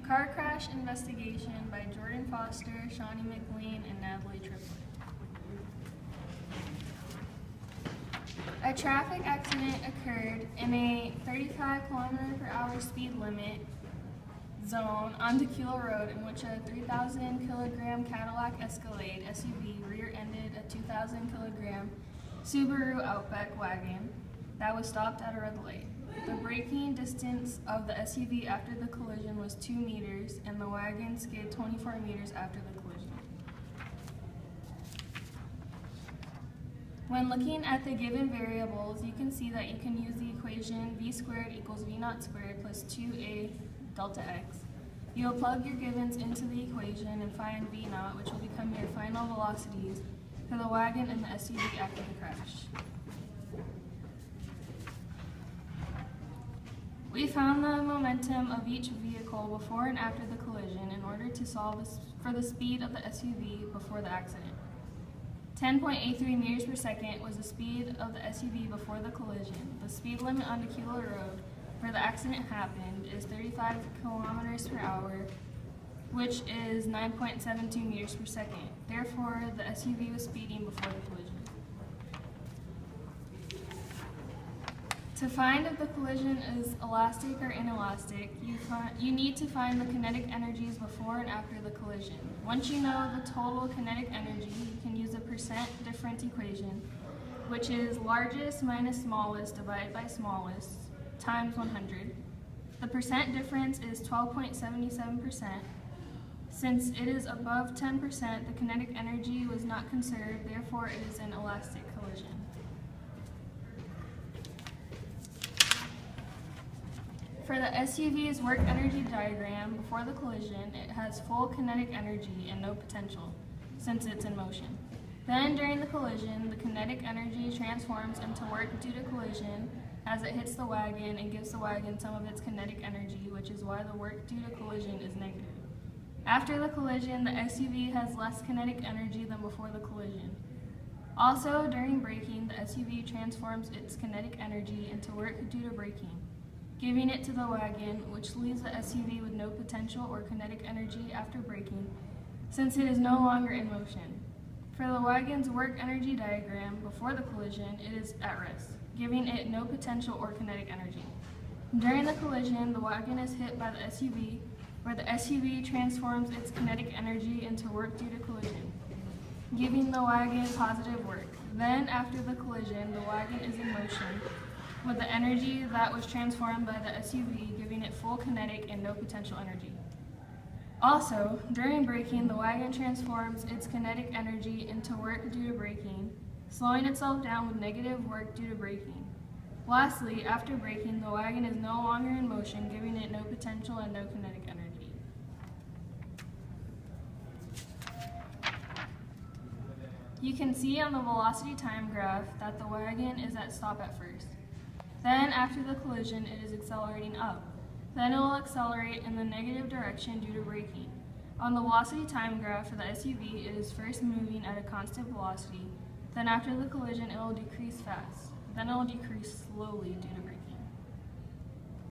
Car Crash Investigation by Jordan Foster, Shawnee McLean, and Natalie Triplett. A traffic accident occurred in a 35 km/h speed limit zone on Tequila Road in which a 3,000-kilogram Cadillac Escalade SUV rear-ended a 2,000-kilogram Subaru Outback wagon that was stopped at a red light. The braking distance of the SUV after the collision was 2 meters, and the wagon skid 24 meters after the collision. When looking at the given variables, you can see that you can use the equation v squared equals v naught squared plus 2a delta x. You will plug your givens into the equation and find v naught, which will become your final velocities for the wagon and the SUV after the crash. We found the momentum of each vehicle before and after the collision in order to solve for the speed of the SUV before the accident. 10.83 meters per second was the speed of the SUV before the collision. The speed limit on Tequila Road where the accident happened is 35 kilometers per hour, which is 9.72 meters per second. Therefore, the SUV was speeding before the collision. To find if the collision is elastic or inelastic, you need to find the kinetic energies before and after the collision. Once you know the total kinetic energy, you can use the percent difference equation, which is largest minus smallest divided by smallest times 100. The percent difference is 12.77%. Since it is above 10%, the kinetic energy was not conserved, therefore it is an elastic collision. For the SUV's work energy diagram before the collision, it has full kinetic energy and no potential, since it's in motion. Then, during the collision, the kinetic energy transforms into work due to collision as it hits the wagon and gives the wagon some of its kinetic energy, which is why the work due to collision is negative. After the collision, the SUV has less kinetic energy than before the collision. Also, during braking, the SUV transforms its kinetic energy into work due to braking, giving it to the wagon, which leaves the SUV with no potential or kinetic energy after braking, since it is no longer in motion. For the wagon's work energy diagram before the collision, it is at rest, giving it no potential or kinetic energy. During the collision, the wagon is hit by the SUV, where the SUV transforms its kinetic energy into work due to collision, giving the wagon positive work. Then, after the collision, the wagon is in motion, with the energy that was transformed by the SUV giving it full kinetic and no potential energy. Also, during braking, the wagon transforms its kinetic energy into work due to braking, slowing itself down with negative work due to braking. Lastly, after braking, the wagon is no longer in motion, giving it no potential and no kinetic energy. You can see on the velocity time graph that the wagon is at stop at first. Then, after the collision, it is accelerating up. Then it will accelerate in the negative direction due to braking. On the velocity time graph for the SUV, it is first moving at a constant velocity. Then after the collision, it will decrease fast. Then it will decrease slowly due to